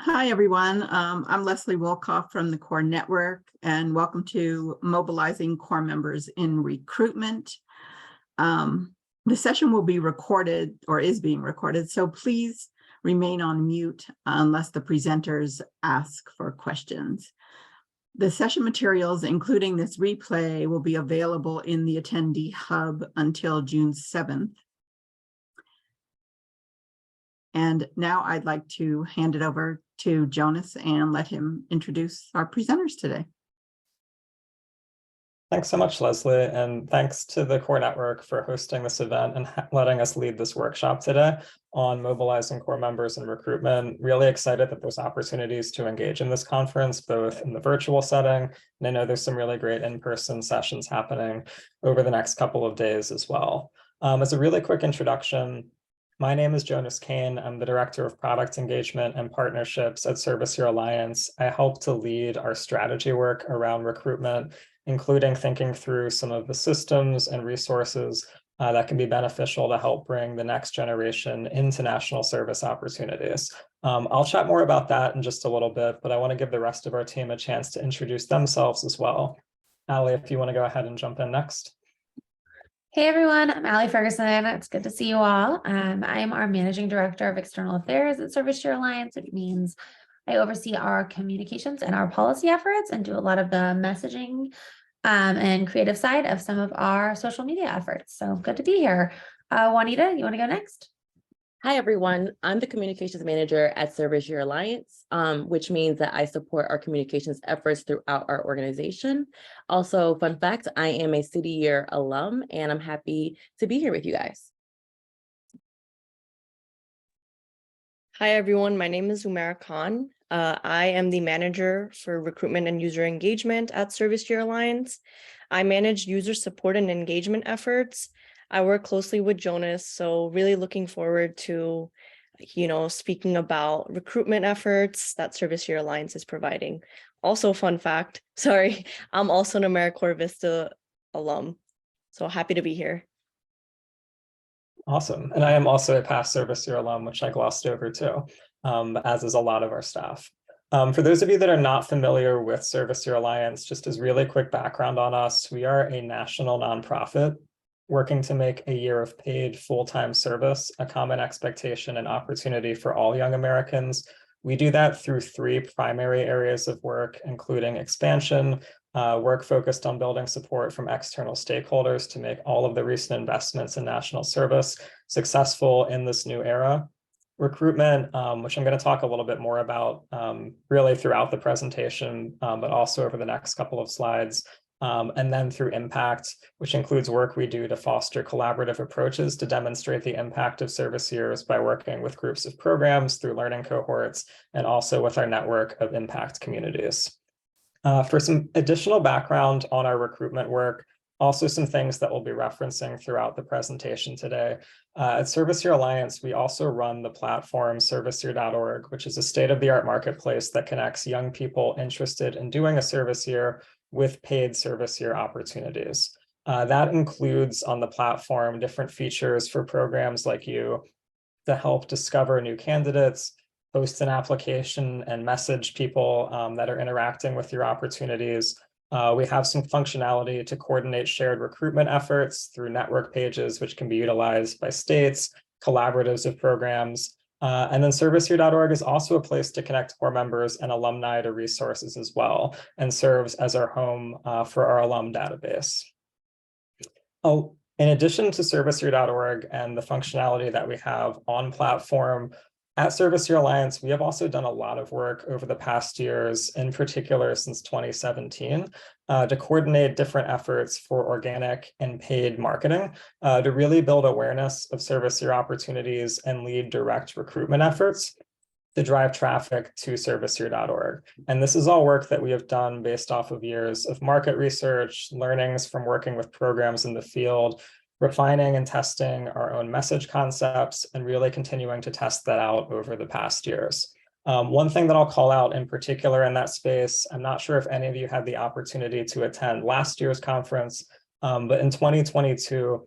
Hi, everyone. I'm Leslie Wolkoff from the Core Network, and welcome to Mobilizing Core Members in Recruitment. The session will be recorded or is being recorded, so please remain on mute unless the presenters ask for questions. The session materials, including this replay, will be available in the attendee hub until June 7th. And now I'd like to hand it over to Jonas and let him introduce our presenters today. Thanks so much, Leslie, and thanks to the Core Network for hosting this event and letting us lead this workshop today on mobilizing core members and recruitment. Really excited that there's opportunities to engage in this conference, both in the virtual setting, and I know there's some really great in-person sessions happening over the next couple of days as well. As a really quick introduction, my name is Jonas Kane. I'm the Director of Product Engagement and Partnerships at Service Year Alliance. I help to lead our strategy work around recruitment, including thinking through some of the systems and resources that can be beneficial to help bring the next generation into national service opportunities. I'll chat more about that in just a little bit, but I want to give the rest of our team a chance to introduce themselves as well. Allie, if you want to go ahead and jump in next. Hey everyone, I'm Allie Ferguson. It's good to see you all. I'm our Managing Director of External Affairs at Service Year Alliance, which means I oversee our communications and our policy efforts and do a lot of the messaging and creative side of some of our social media efforts. So good to be here. Juanita, you want to go next? Hi, everyone. I'm the Communications Manager at Service Year Alliance, which means that I support our communications efforts throughout our organization. Also, fun fact, I am a City Year alum, and I'm happy to be here with you guys. Hi, everyone. My name is Umaira Khan. I am the Manager for Recruitment and User Engagement at Service Year Alliance. I manage user support and engagement efforts. I work closely with Jonas, so really looking forward to, speaking about recruitment efforts that Service Year Alliance is providing. Also, fun fact, I'm also an AmeriCorps Vista alum, so happy to be here. Awesome. And I am also a past Service Year alum, which I glossed over too, as is a lot of our staff. For those of you that are not familiar with Service Year Alliance, just as really quick background on us, we are a national nonprofit working to make a year of paid full-time service a common expectation and opportunity for all young Americans. We do that through three primary areas of work, including expansion, work focused on building support from external stakeholders to make all of the recent investments in national service successful in this new era. Recruitment, which I'm going to talk a little bit more about really throughout the presentation, but also over the next couple of slides. And then through impact, which includes work we do to foster collaborative approaches to demonstrate the impact of service years by working with groups of programs through learning cohorts, and also with our network of impact communities. For some additional background on our recruitment work, also some things that we'll be referencing throughout the presentation today. At Service Year Alliance, we also run the platform serviceyear.org, which is a state-of-the-art marketplace that connects young people interested in doing a service year with paid service year opportunities. That includes on the platform different features for programs like you to help discover new candidates, post an application and message people that are interacting with your opportunities. We have some functionality to coordinate shared recruitment efforts through network pages, which can be utilized by states, collaboratives of programs. And then serviceyear.org is also a place to connect core members and alumni to resources as well, and serves as our home for our alum database. Oh, in addition to serviceyear.org and the functionality that we have on platform, at Service Year Alliance, we have also done a lot of work over the past years, in particular since 2017, to coordinate different efforts for organic and paid marketing to really build awareness of service year opportunities and lead direct recruitment efforts to drive traffic to serviceyear.org. And this is all work that we have done based off of years of market research, learnings from working with programs in the field, refining and testing our own message concepts, and really continuing to test that out over the past years. One thing that I'll call out in particular in that space, I'm not sure if any of you had the opportunity to attend last year's conference, but in 2022,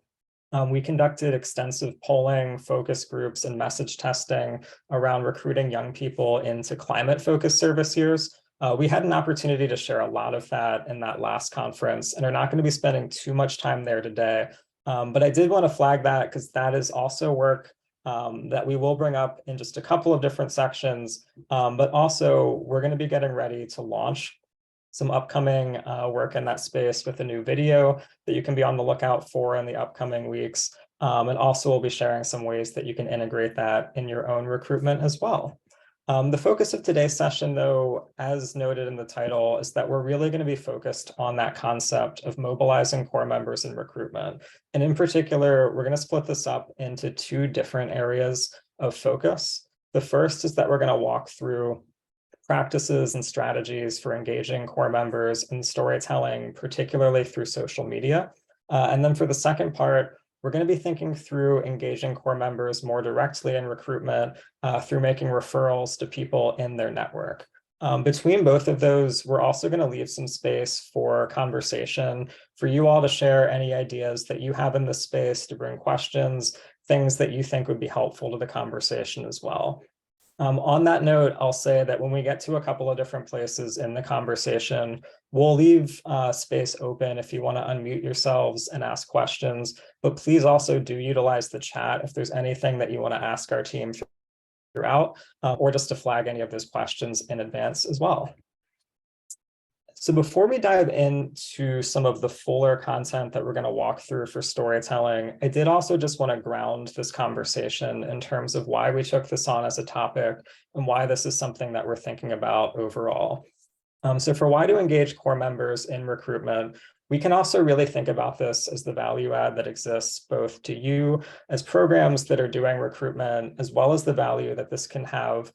We conducted extensive polling, focus groups, and message testing around recruiting young people into climate-focused service years. We had an opportunity to share a lot of that in that last conference and are not going to be spending too much time there today. But I did want to flag that because that is also work that we will bring up in just a couple of different sections. But also, we're going to be getting ready to launch some upcoming work in that space with a new video that you can be on the lookout for in the upcoming weeks. And also we'll be sharing some ways that you can integrate that in your own recruitment as well. The focus of today's session, though, as noted in the title, is that we're really going to be focused on that concept of mobilizing core members in recruitment. And in particular, we're going to split this up into two different areas of focus. The first is that we're going to walk through practices and strategies for engaging core members in storytelling, particularly through social media. And then for the second part, we're going to be thinking through engaging core members more directly in recruitment through making referrals to people in their network. Between both of those, we're also going to leave some space for conversation, for you all to share any ideas that you have in this space, to bring questions, things that you think would be helpful to the conversation as well. On that note, I'll say that when we get to a couple of different places in the conversation, we'll leave space open if you want to unmute yourselves and ask questions, but please also do utilize the chat if there's anything that you want to ask our team throughout, or just to flag any of those questions in advance as well. So before we dive into some of the fuller content that we're going to walk through for storytelling, I did also just want to ground this conversation in terms of why we took this on as a topic and why this is something that we're thinking about overall. So for why to engage core members in recruitment, we can also really think about this as the value add that exists both to you as programs that are doing recruitment, as well as the value that this can have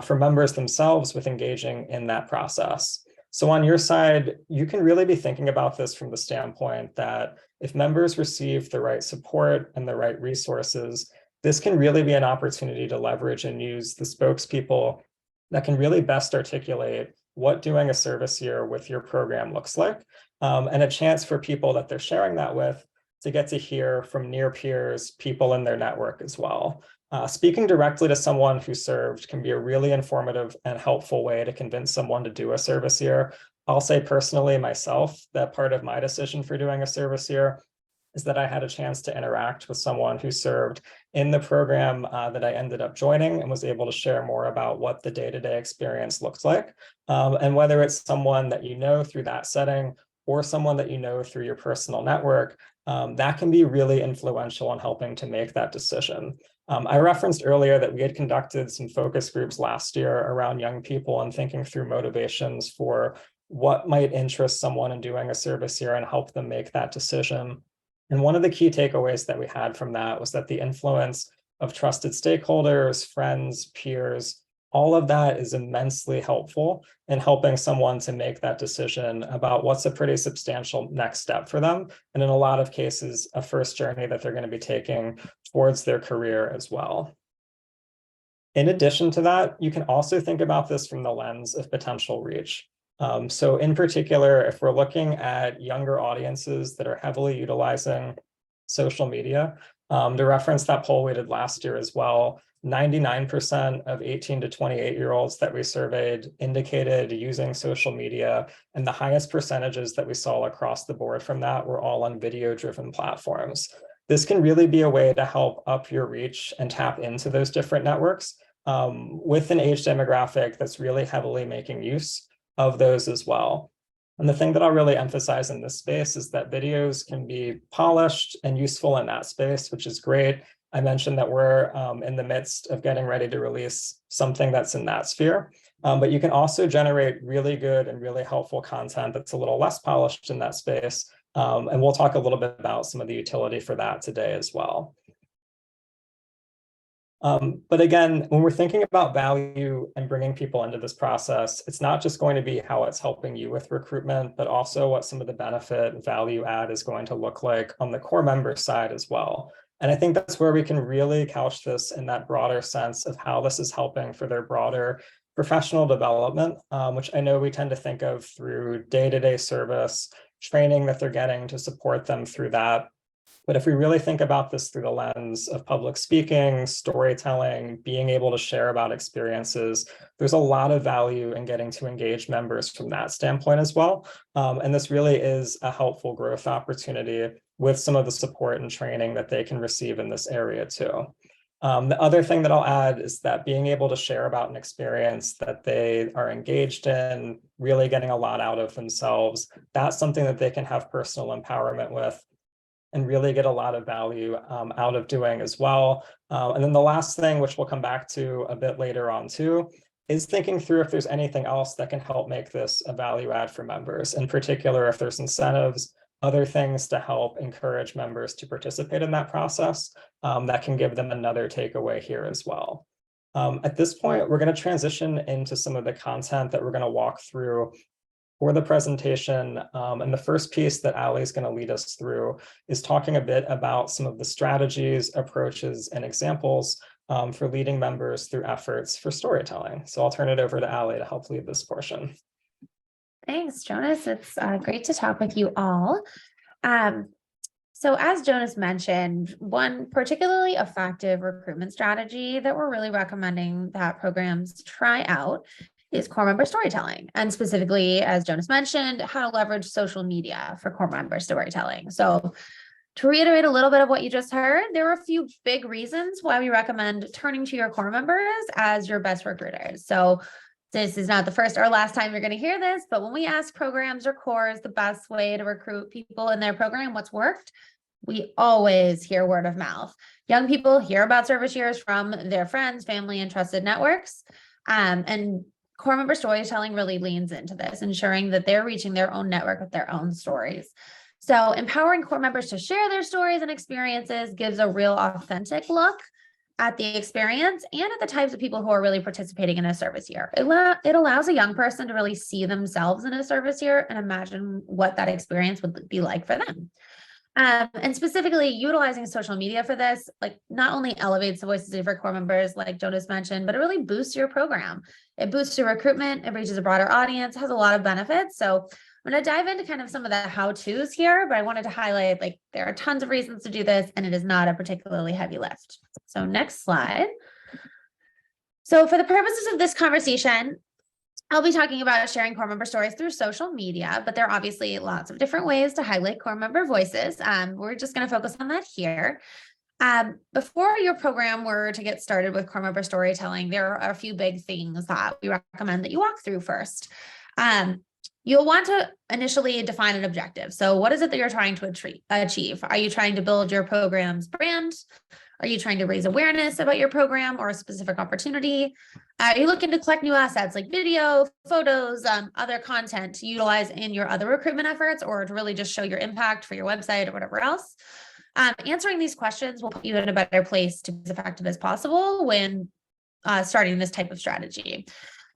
for members themselves with engaging in that process. So on your side, you can really be thinking about this from the standpoint that if members receive the right support and the right resources, this can really be an opportunity to leverage and use the spokespeople that can really best articulate what doing a service year with your program looks like, and a chance for people that they're sharing that with to get to hear from near peers, people in their network as well. Speaking directly to someone who served can be a really informative and helpful way to convince someone to do a service year. I'll say personally myself that part of my decision for doing a service year is that I had a chance to interact with someone who served in the program that I ended up joining and was able to share more about what the day-to-day experience looks like. And whether it's someone that you know through that setting or someone that you know through your personal network, that can be really influential in helping to make that decision. I referenced earlier that we had conducted some focus groups last year around young people and thinking through motivations for what might interest someone in doing a service year and help them make that decision. And one of the key takeaways that we had from that was that the influence of trusted stakeholders, friends, peers, all of that is immensely helpful in helping someone to make that decision about what's a pretty substantial next step for them. And in a lot of cases, a first journey that they're going to be taking towards their career as well. In addition to that, you can also think about this from the lens of potential reach. So in particular, if we're looking at younger audiences that are heavily utilizing social media, to reference that poll we did last year as well, 99% of 18 to 28-year-olds that we surveyed indicated using social media, and the highest percentages that we saw across the board from that were all on video-driven platforms. This can really be a way to help up your reach and tap into those different networks with an age demographic that's really heavily making use of those as well. And the thing that I'll really emphasize in this space is that videos can be polished and useful in that space, which is great. I mentioned that we're in the midst of getting ready to release something that's in that sphere, but you can also generate really good and really helpful content that's a little less polished in that space. And we'll talk a little bit about some of the utility for that today as well. But again, when we're thinking about value and bringing people into this process, it's not just going to be how it's helping you with recruitment, but also what some of the benefit value add is going to look like on the core member side as well. And I think that's where we can really couch this in that broader sense of how this is helping for their broader professional development, which I know we tend to think of through day-to-day service, training that they're getting to support them through that. But if we really think about this through the lens of public speaking, storytelling, being able to share about experiences, there's a lot of value in getting to engage members from that standpoint as well. And this really is a helpful growth opportunity with some of the support and training that they can receive in this area too. The other thing that I'll add is that being able to share about an experience that they are engaged in, really getting a lot out of themselves, that's something that they can have personal empowerment with and really get a lot of value out of doing as well. And then the last thing, which we'll come back to a bit later on too, is thinking through if there's anything else that can help make this a value add for members. In particular, if there's incentives, other things to help encourage members to participate in that process, that can give them another takeaway here as well. At this point, we're going to transition into some of the content that we're going to walk through for the presentation. And the first piece that Ali is going to lead us through is talking a bit about some of the strategies, approaches, and examples for leading members through efforts for storytelling. So I'll turn it over to Ali to help lead this portion. Thanks, Jonas. It's great to talk with you all. So as Jonas mentioned, one particularly effective recruitment strategy that we're really recommending that programs try out is core member storytelling. And specifically, as Jonas mentioned, how to leverage social media for core member storytelling. So to reiterate a little bit of what you just heard, there are a few big reasons why we recommend turning to your core members as your best recruiters. So this is not the first or last time you're going to hear this, but when we ask programs or cores the best way to recruit people in their program, what's worked, we always hear word of mouth. Young people hear about service years from their friends, family, and trusted networks. And core member storytelling really leans into this, ensuring that they're reaching their own network with their own stories. So empowering core members to share their stories and experiences gives a real authentic look at the experience and at the types of people who are really participating in a service year. It allows a young person to really see themselves in a service year and imagine what that experience would be like for them. And specifically utilizing social media for this, like not only elevates the voices of your core members, like Jonas mentioned, but it really boosts your program. It boosts your recruitment, it reaches a broader audience, has a lot of benefits. So I'm going to dive into kind of some of the how-tos here, but I wanted to highlight like there are tons of reasons to do this and it is not a particularly heavy lift. So next slide. So for the purposes of this conversation, I'll be talking about sharing core member stories through social media, but there are obviously lots of different ways to highlight core member voices. We're just going to focus on that here. Before your program were to get started with core member storytelling, there are a few big things that we recommend that you walk through first. You'll want to initially define an objective. So what is it that you're trying to achieve? Are you trying to build your program's brand? Are you trying to raise awareness about your program or a specific opportunity? Are you looking to collect new assets like video, photos, other content to utilize in your other recruitment efforts, or to really just show your impact for your website or whatever else? Answering these questions will put you in a better place to be as effective as possible when starting this type of strategy.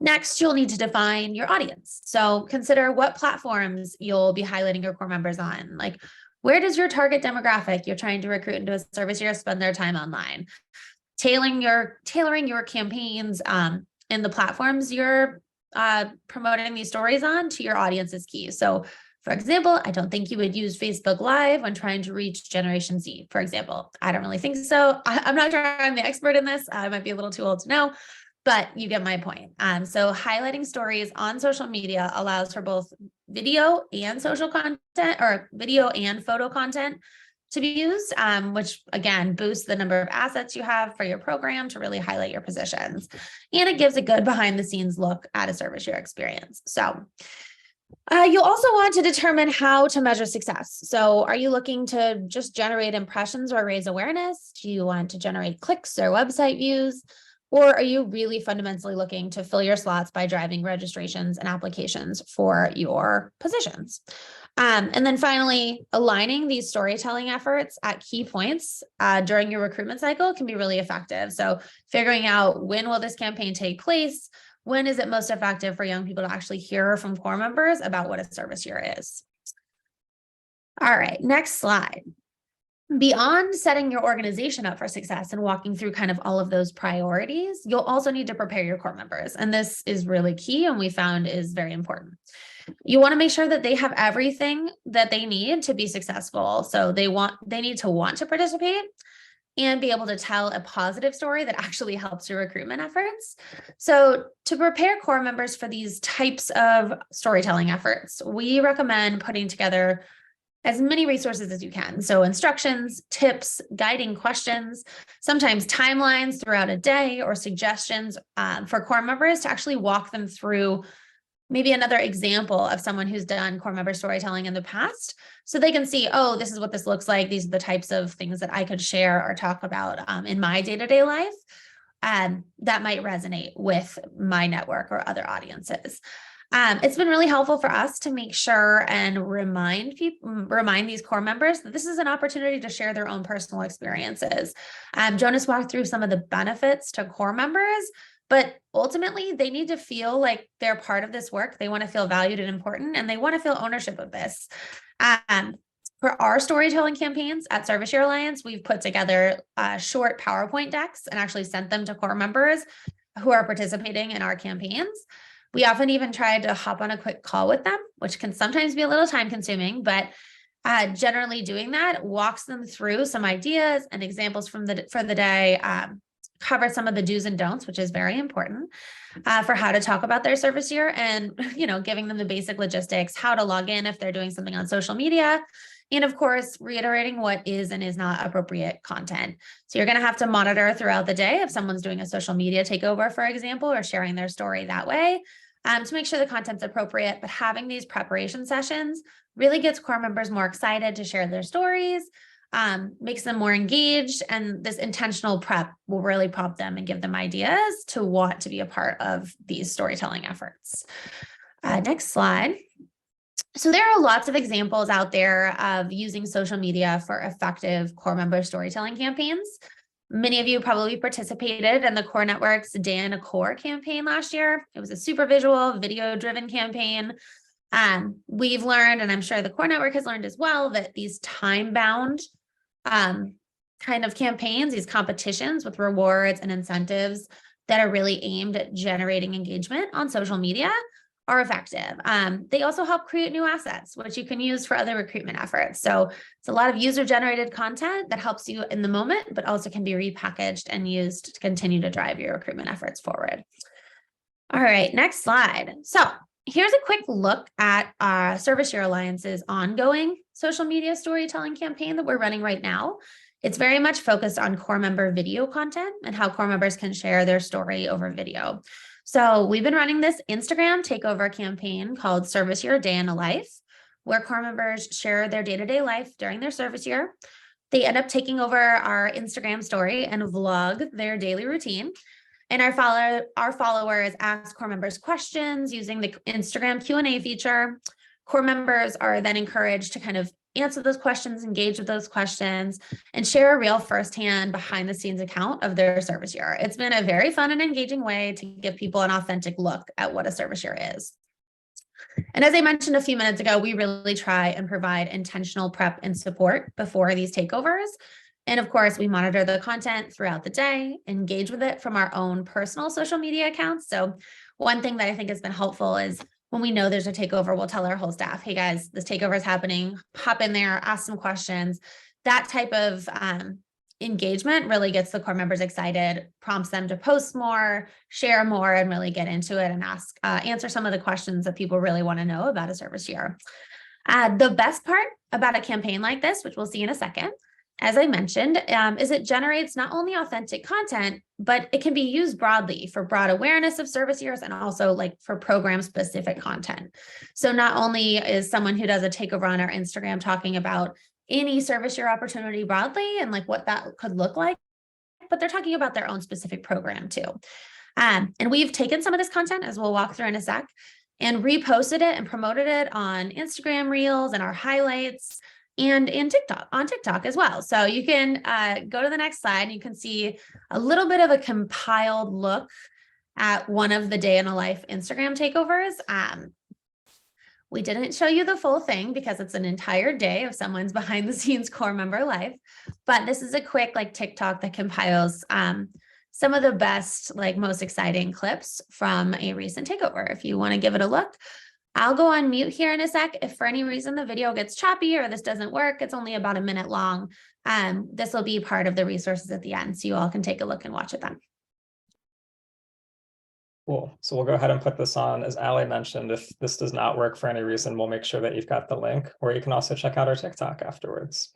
Next, you'll need to define your audience. So consider what platforms you'll be highlighting your core members on. Like, where does your target demographic you're trying to recruit into a service year spend their time online? Tailoring your campaigns and the platforms you're promoting these stories on to your audience is key. So for example, I don't think you would use Facebook Live when trying to reach Generation Z, for example. I don't really think so. I'm not sure I'm the expert in this. I might be a little too old to know, but you get my point. So highlighting stories on social media allows for both video and social content, or video and photo content to be used, which again boosts the number of assets you have for your program to really highlight your positions. And it gives a good behind the scenes look at a service year experience. So you'll also want to determine how to measure success. So are you looking to just generate impressions or raise awareness? Do you want to generate clicks or website views? Or are you really fundamentally looking to fill your slots by driving registrations and applications for your positions? And then finally, aligning these storytelling efforts at key points during your recruitment cycle can be really effective. So figuring out when will this campaign take place? When is it most effective for young people to actually hear from core members about what a service year is? All right, next slide. Beyond setting your organization up for success and walking through kind of all of those priorities, you'll also need to prepare your core members. And this is really key and we found is very important. You want to make sure that they have everything that they need to be successful. So they need to want to participate and be able to tell a positive story that actually helps your recruitment efforts. So to prepare core members for these types of storytelling efforts, we recommend putting together as many resources as you can. So instructions, tips, guiding questions, sometimes timelines throughout a day, or suggestions for core members to actually walk them through maybe another example of someone who's done core member storytelling in the past, so they can see, oh, this is what this looks like. These are the types of things that I could share or talk about in my day-to-day life that might resonate with my network or other audiences. It's been really helpful for us to make sure and remind these core members that this is an opportunity to share their own personal experiences. Jonas walked through some of the benefits to core members, but ultimately they need to feel like they're part of this work. They want to feel valued and important, and they want to feel ownership of this. For our storytelling campaigns at Service Year Alliance, we've put together short PowerPoint decks and actually sent them to core members who are participating in our campaigns. We often even try to hop on a quick call with them, which can sometimes be a little time consuming, but generally doing that walks them through some ideas and examples for the day, cover some of the do's and don'ts, which is very important for how to talk about their service year, and giving them the basic logistics, how to log in if they're doing something on social media, and of course, reiterating what is and is not appropriate content. So you're going to have to monitor throughout the day if someone's doing a social media takeover, for example, or sharing their story that way, to make sure the content's appropriate. But having these preparation sessions really gets core members more excited to share their stories, makes them more engaged, and this intentional prep will really prompt them and give them ideas to want to be a part of these storytelling efforts. Next slide. So there are lots of examples out there of using social media for effective core member storytelling campaigns. Many of you probably participated in the Core Network's Day in a Core campaign last year. It was a super visual, video-driven campaign. We've learned, and I'm sure the Core Network has learned as well, that these time-bound kind of campaigns, these competitions with rewards and incentives that are really aimed at generating engagement on social media are effective. They also help create new assets, which you can use for other recruitment efforts. So it's a lot of user-generated content that helps you in the moment, but also can be repackaged and used to continue to drive your recruitment efforts forward. All right, next slide. So here's a quick look at Service Year Alliance's ongoing social media storytelling campaign that we're running right now. It's very much focused on core member video content and how core members can share their story over video. So we've been running this Instagram takeover campaign called Service Year Day in a Life, where core members share their day-to-day life during their service year. They end up taking over our Instagram story and vlog their daily routine. And our followers ask core members questions using the Instagram Q&A feature. Core members are then encouraged to kind of answer those questions, engage with those questions, and share a real firsthand behind the scenes account of their service year. It's been a very fun and engaging way to give people an authentic look at what a service year is. And as I mentioned a few minutes ago, we really try and provide intentional prep and support before these takeovers. And of course, we monitor the content throughout the day, engage with it from our own personal social media accounts. So one thing that I think has been helpful is when we know there's a takeover, we'll tell our whole staff, hey guys, this takeover is happening, hop in there, ask some questions. That type of engagement really gets the core members excited, prompts them to post more, share more, and really get into it and answer some of the questions that people really want to know about a service year. The best part about a campaign like this, which we'll see in a second, as I mentioned, is it generates not only authentic content, but it can be used broadly for broad awareness of service years and also like for program specific content. So not only is someone who does a takeover on our Instagram talking about any service year opportunity broadly and like what that could look like, but they're talking about their own specific program too. And we've taken some of this content, as we'll walk through in a sec, and reposted it and promoted it on Instagram Reels and our highlights, and on TikTok as well. So you can go to the next slide and you can see a little bit of a compiled look at one of the Day in a Life Instagram takeovers. We didn't show you the full thing because it's an entire day of someone's behind the scenes core member life, but this is a quick like TikTok that compiles some of the best, like most exciting clips from a recent takeover. If you want to give it a look, I'll go on mute here in a sec. If for any reason the video gets choppy or this doesn't work, it's only about a minute long. This will be part of the resources at the end, so you all can take a look and watch it then. Cool. So we'll go ahead and put this on. As Ali mentioned, if this does not work for any reason, we'll make sure that you've got the link, or you can also check out our TikTok afterwards.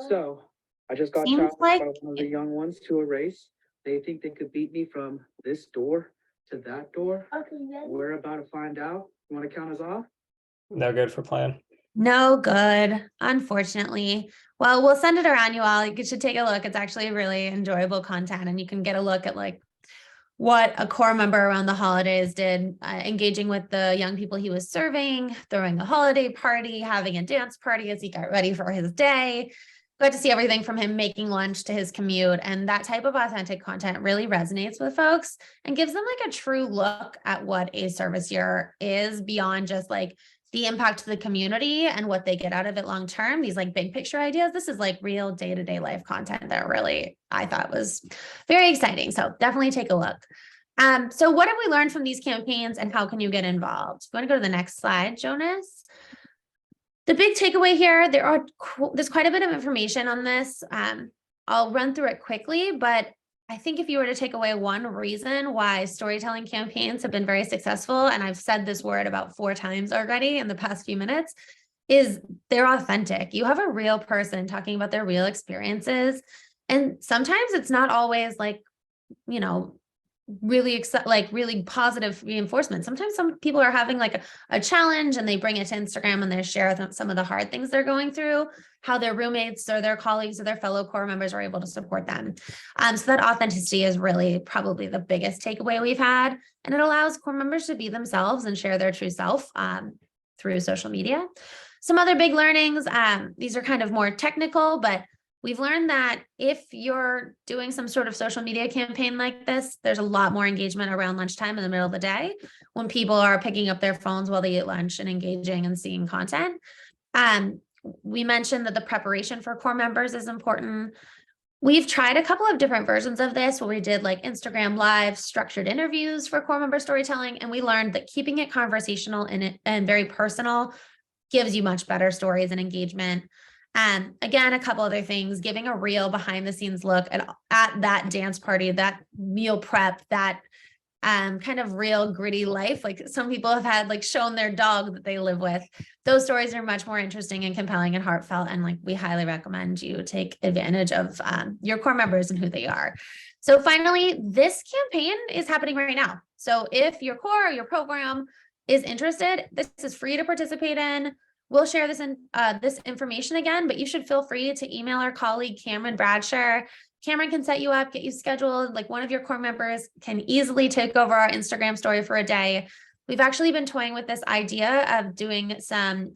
So I just got Seems challenged like by one of the young ones to a race. They think they could beat me from this door to that door. We're about to find out. You want to count us off? No good for playing. no good, unfortunately. Well, we'll send it around you all. You should take a look. It's actually really enjoyable content, and you can get a look at like what a core member around the holidays did, engaging with the young people he was serving, throwing a holiday party, having a dance party as he got ready for his day. Got to see everything from him making lunch to his commute, and that type of authentic content really resonates with folks and gives them like a true look at what a service year is beyond just like the impact to the community and what they get out of it long term. These like big picture ideas. This is like real day-to-day life content that really I thought was very exciting. So definitely take a look. So what have we learned from these campaigns, and how can you get involved? You want to go to the next slide, Jonas? The big takeaway here, there's quite a bit of information on this. I'll run through it quickly, but I think if you were to take away one reason why storytelling campaigns have been very successful, and I've said this word about 4 times already in the past few minutes, is they're authentic. You have a real person talking about their real experiences. And sometimes it's not always like, you know, really really positive reinforcement. Sometimes some people are having like a challenge and they bring it to Instagram and they share some of the hard things they're going through, how their roommates or their colleagues or their fellow core members are able to support them. So that authenticity is really probably the biggest takeaway we've had. And it allows core members to be themselves and share their true self through social media. Some other big learnings, these are kind of more technical, but we've learned that if you're doing some sort of social media campaign like this, there's a lot more engagement around lunchtime in the middle of the day when people are picking up their phones while they eat lunch and engaging and seeing content. We mentioned that the preparation for core members is important. We've tried a couple of different versions of this where we did like Instagram live structured interviews for core member storytelling. And we learned that keeping it conversational and very personal gives you much better stories and engagement. Again, a couple other things, giving a real behind the scenes look at that dance party, that meal prep, that kind of real gritty life. Like some people have had like shown their dog that they live with. Those stories are much more interesting and compelling and heartfelt. And like we highly recommend you take advantage of your core members and who they are. So finally, this campaign is happening right now. So if your core or your program is interested, this is free to participate in. We'll share this this information again, but you should feel free to email our colleague, Cameron Bradshaw. Cameron can set you up, get you scheduled. Like one of your core members can easily take over our Instagram story for a day. We've actually been toying with this idea of doing some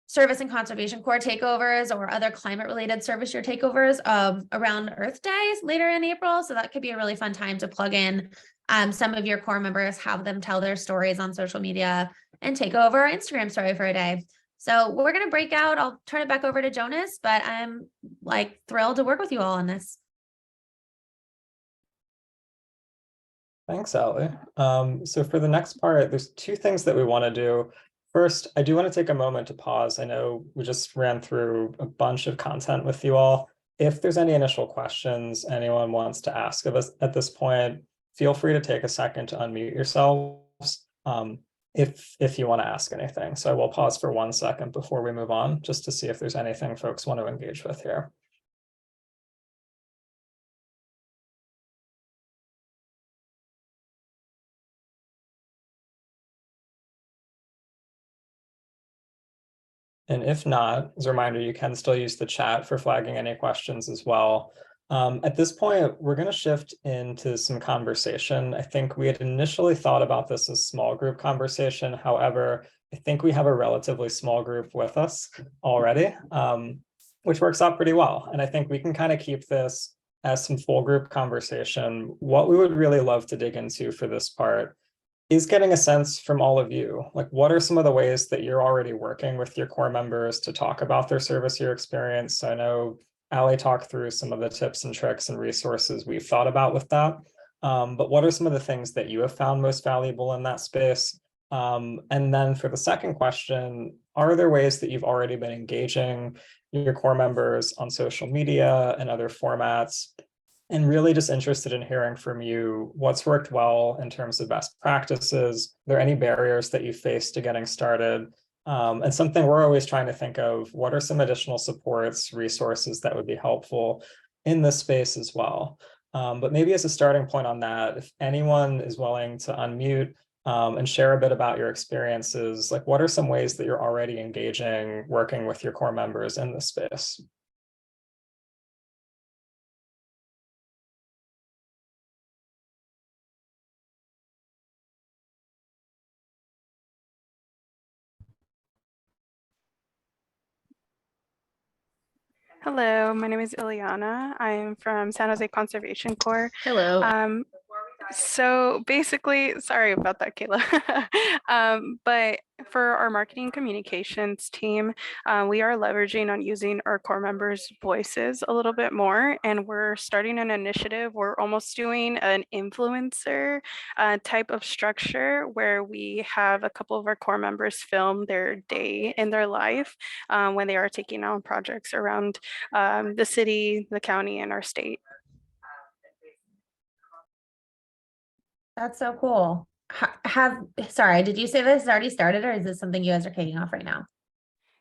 service and conservation corps takeovers or other climate related service year takeovers around Earth Day later in April. So that could be a really fun time to plug in some of your core members, have them tell their stories on social media and take over our Instagram story for a day. So we're going to break out. I'll turn it back over to Jonas, but I'm like thrilled to work with you all on this. Thanks, Ali. So for the next part, there's 2 things that we want to do. First, I do want to take a moment to pause. I know we just ran through a bunch of content with you all. If there's any initial questions anyone wants to ask of us at this point, feel free to take a second to unmute yourselves if you want to ask anything. So I will pause for 1 second before we move on, just to see if there's anything folks want to engage with here. And if not, as a reminder, you can still use the chat for flagging any questions as well. At this point, we're going to shift into some conversation. I think we had initially thought about this as small group conversation. However, I think we have a relatively small group with us already, which works out pretty well. And I think we can kind of keep this as some full group conversation. What we would really love to dig into for this part is getting a sense from all of you, like what are some of the ways that you're already working with your core members to talk about their service year experience? I know Ali talked through some of the tips and tricks and resources we've thought about with that. But what are some of the things that you have found most valuable in that space? And then for the second question, are there ways that you've already been engaging your core members on social media and other formats? And really just interested in hearing from you what's worked well in terms of best practices. Are there any barriers that you face to getting started? And something we're always trying to think of, what are some additional supports, resources that would be helpful in this space as well? But maybe as a starting point on that, if anyone is willing to unmute and share a bit about your experiences, like what are some ways that you're already engaging, working with your core members in this space? Hello, my name is Ileana. I'm from San Jose Conservation Corps. Hello. So basically, sorry about that, Kayla. But for our marketing communications team, we are leveraging on using our core members' voices a little bit more, and we're starting an initiative. We're almost doing an influencer type of structure where we have a couple of our core members film their day in their life when they are taking on projects around the city, the county, and our state. That's so cool. Sorry, did you say this has already started, or is this something you guys are kicking off right now?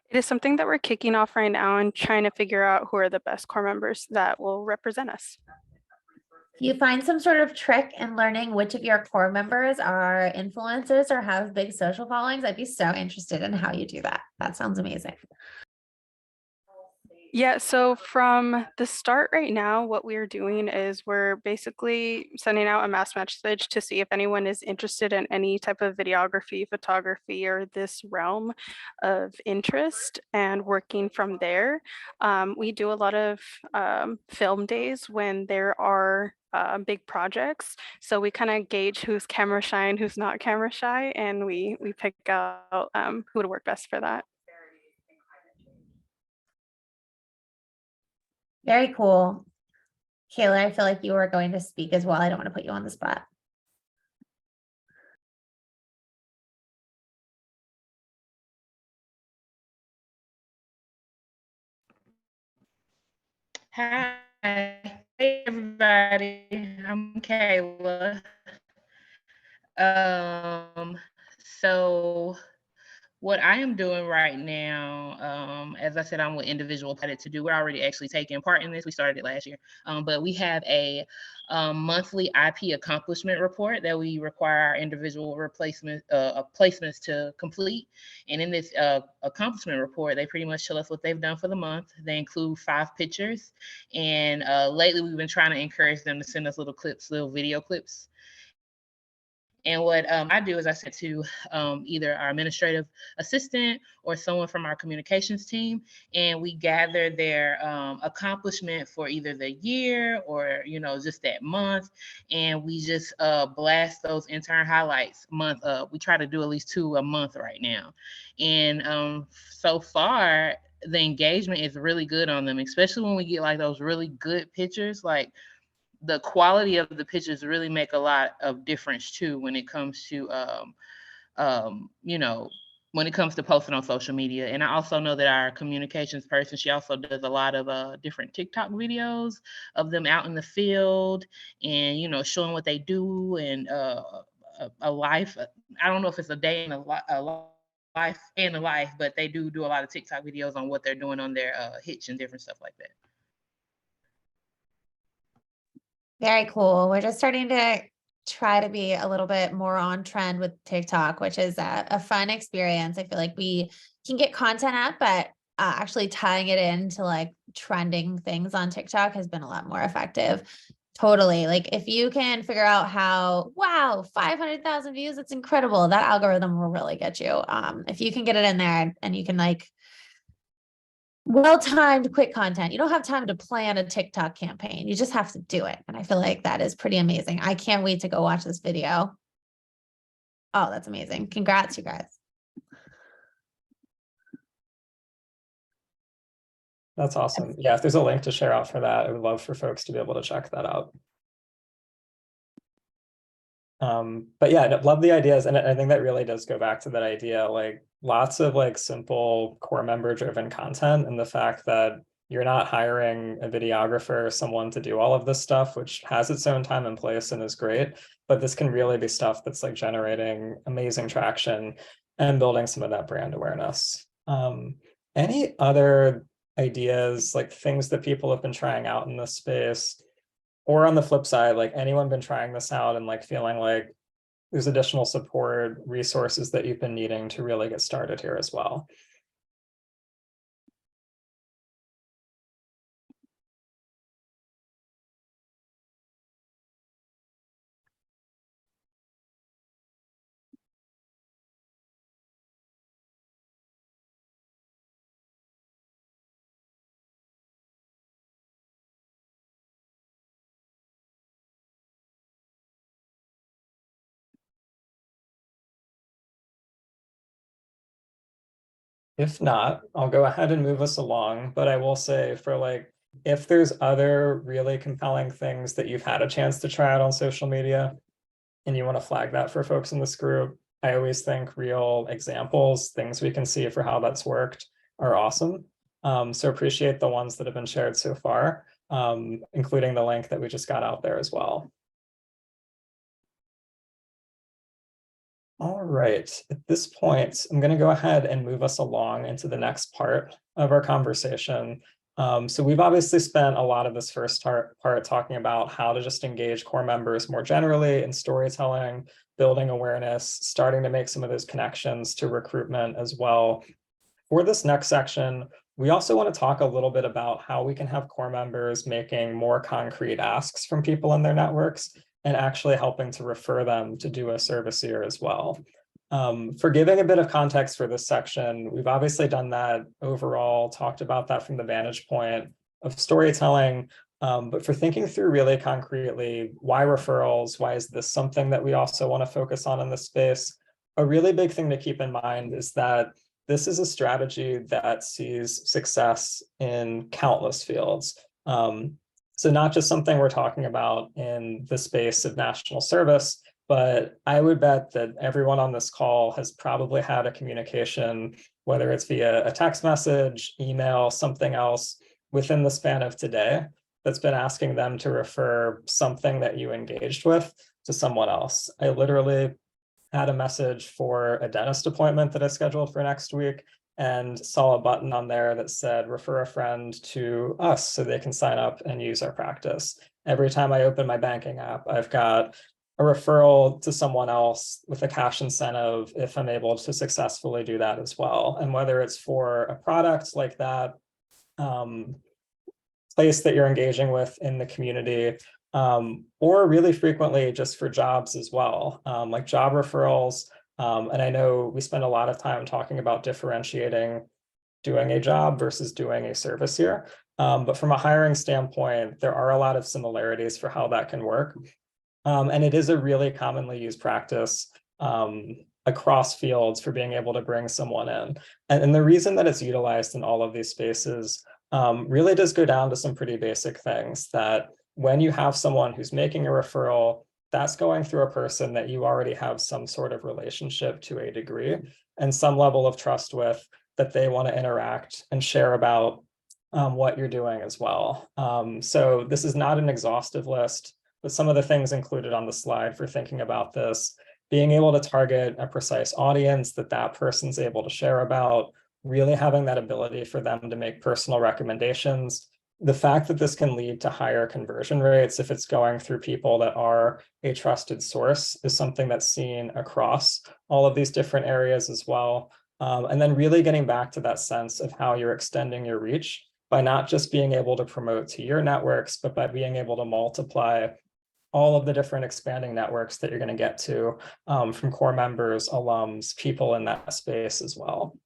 It is something that we're kicking off right now and trying to figure out who are the best core members that will represent us. Do you find some sort of trick in learning which of your core members are influencers or have big social followings? I'd be so interested in how you do that. That sounds amazing. Yeah, so from the start right now, what we're doing is we're basically sending out a mass message to see if anyone is interested in any type of videography, photography, or this realm of interest, and working from there. We do a lot of film days when there are big projects. So we kind of gauge who's camera shy and who's not camera shy, and we pick out who would work best for that. Very cool. Kayla, I feel like you were going to speak as well. I don't want to put you on the spot. Hi, hey everybody. I'm Kayla. So what I am doing right now, as I said, I'm with individual credit to do. We're already actually taking part in this. We started it last year, but we have a monthly IP accomplishment report that we require our individual placements to complete. And in this accomplishment report, they pretty much tell us what they've done for the month. They include 5 pictures, and lately we've been trying to encourage them to send us little clips, little video clips. And what I do is I send to either our administrative assistant or someone from our communications team, and we gather their accomplishment for either the year or, you know, just that month. And we just blast those intern highlights month. We try to do at least 2 a month right now. And so far, the engagement is really good on them, especially when we get like those really good pictures. Like, the quality of the pictures really make a lot of difference too when it comes to you know, when it comes to posting on social media. And I also know that our communications person, she also does a lot of different TikTok videos of them out in the field and, you know, showing what they do and a life. I don't know if it's a day in a life in a life, but they do a lot of TikTok videos on what they're doing on their hitch and different stuff like that. Very cool. We're just starting to try to be a little bit more on trend with TikTok, which is a fun experience. I feel like we can get content up, but actually tying it into like trending things on TikTok has been a lot more effective. Totally. Like if you can figure out how, wow, 500,000 views, that's incredible. That algorithm will really get you. If you can get it in there and you can like well-timed quick content. You don't have time to plan a TikTok campaign. You just have to do it. And I feel like that is pretty amazing. I can't wait to go watch this video. Oh, that's amazing. Congrats, you guys. That's awesome. Yeah, if there's a link to share out for that, I would love for folks to be able to check that out. But yeah, I love the ideas. And I think that really does go back to that idea, like lots of like simple core member driven content, and the fact that you're not hiring a videographer or someone to do all of this stuff, which has its own time and place and is great. But this can really be stuff that's like generating amazing traction and building some of that brand awareness. Any other ideas, like things that people have been trying out in this space? Or on the flip side, like anyone been trying this out and like feeling like there's additional support, resources that you've been needing to really get started here as well? If not, I'll go ahead and move us along, but I will say for like, if there's other really compelling things that you've had a chance to try out on social media and you want to flag that for folks in this group, I always think real examples, things we can see for how that's worked are awesome. So appreciate the ones that have been shared so far, including the link that we just got out there as well. All right, at this point, I'm going to go ahead and move us along into the next part of our conversation. So we've obviously spent a lot of this first part talking about how to just engage core members more generally in storytelling, building awareness, starting to make some of those connections to recruitment as well. For this next section, we also want to talk a little bit about how we can have core members making more concrete asks from people in their networks and actually helping to refer them to do a service year as well. For giving a bit of context for this section, we've obviously done that overall, talked about that from the vantage point of storytelling, but for thinking through really concretely, why referrals? Why is this something that we also want to focus on in this space? A really big thing to keep in mind is that this is a strategy that sees success in countless fields. So not just something we're talking about in the space of national service, but I would bet that everyone on this call has probably had a communication, whether it's via a text message, email, something else within the span of today, that's been asking them to refer something that you engaged with to someone else. I literally had a message for a dentist appointment that I scheduled for next week and saw a button on there that said refer a friend to us so they can sign up and use our practice. Every time I open my banking app, I've got a referral to someone else with a cash incentive if I'm able to successfully do that as well. And whether it's for a product like that, place that you're engaging with in the community, or really frequently just for jobs as well, like job referrals. And I know we spend a lot of time talking about differentiating doing a job versus doing a service here. But from a hiring standpoint, there are a lot of similarities for how that can work. And it is a really commonly used practice across fields for being able to bring someone in. And the reason that it's utilized in all of these spaces really does go down to some pretty basic things, that when you have someone who's making a referral, that's going through a person that you already have some sort of relationship to a degree and some level of trust with, that they want to interact and share about what you're doing as well. So this is not an exhaustive list, but some of the things included on the slide for thinking about this, being able to target a precise audience that that person's able to share about, really having that ability for them to make personal recommendations. The fact that this can lead to higher conversion rates if it's going through people that are a trusted source is something that's seen across all of these different areas as well. And then really getting back to that sense of how you're extending your reach by not just being able to promote to your networks, but by being able to multiply all of the different expanding networks that you're going to get to from core members, alums, people in that space as well.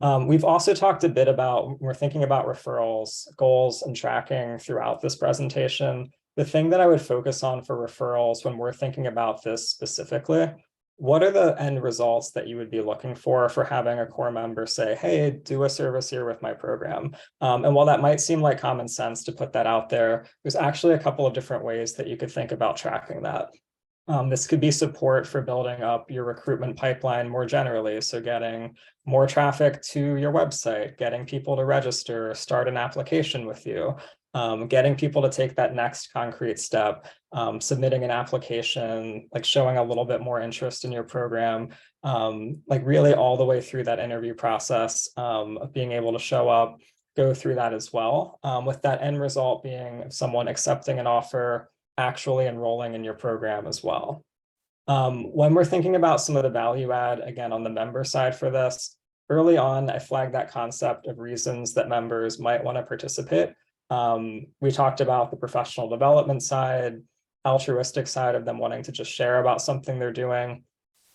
We've also talked a bit about, we're thinking about referrals, goals, and tracking throughout this presentation. The thing that I would focus on for referrals when we're thinking about this specifically what are the end results that you would be looking for having a core member say, hey, do a service year with my program? And while that might seem like common sense to put that out there, there's actually a couple of different ways that you could think about tracking that. This could be support for building up your recruitment pipeline more generally. So getting more traffic to your website, getting people to register, start an application with you, getting people to take that next concrete step, submitting an application, like showing a little bit more interest in your program, like really all the way through that interview process of being able to show up, go through that as well, with that end result being someone accepting an offer, actually enrolling in your program as well. When we're thinking about some of the value add, again, on the member side for this, early on, I flagged that concept of reasons that members might want to participate. We talked about the professional development side, altruistic side of them wanting to just share about something they're doing.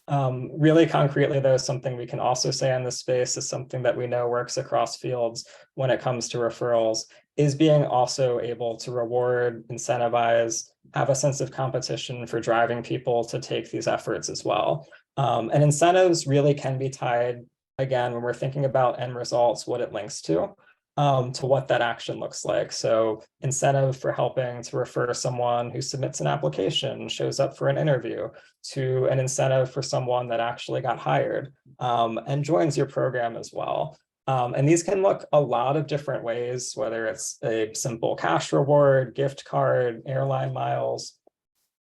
Really concretely, though, something we can also say in this space is something that we know works across fields when it comes to referrals, is being also able to reward, incentivize, have a sense of competition for driving people to take these efforts as well. And incentives really can be tied, again, when we're thinking about end results, what it links to what that action looks like. So incentive for helping to refer someone who submits an application, shows up for an interview, to an incentive for someone that actually got hired and joins your program as well. And these can look a lot of different ways, whether it's a simple cash reward, gift card, airline miles,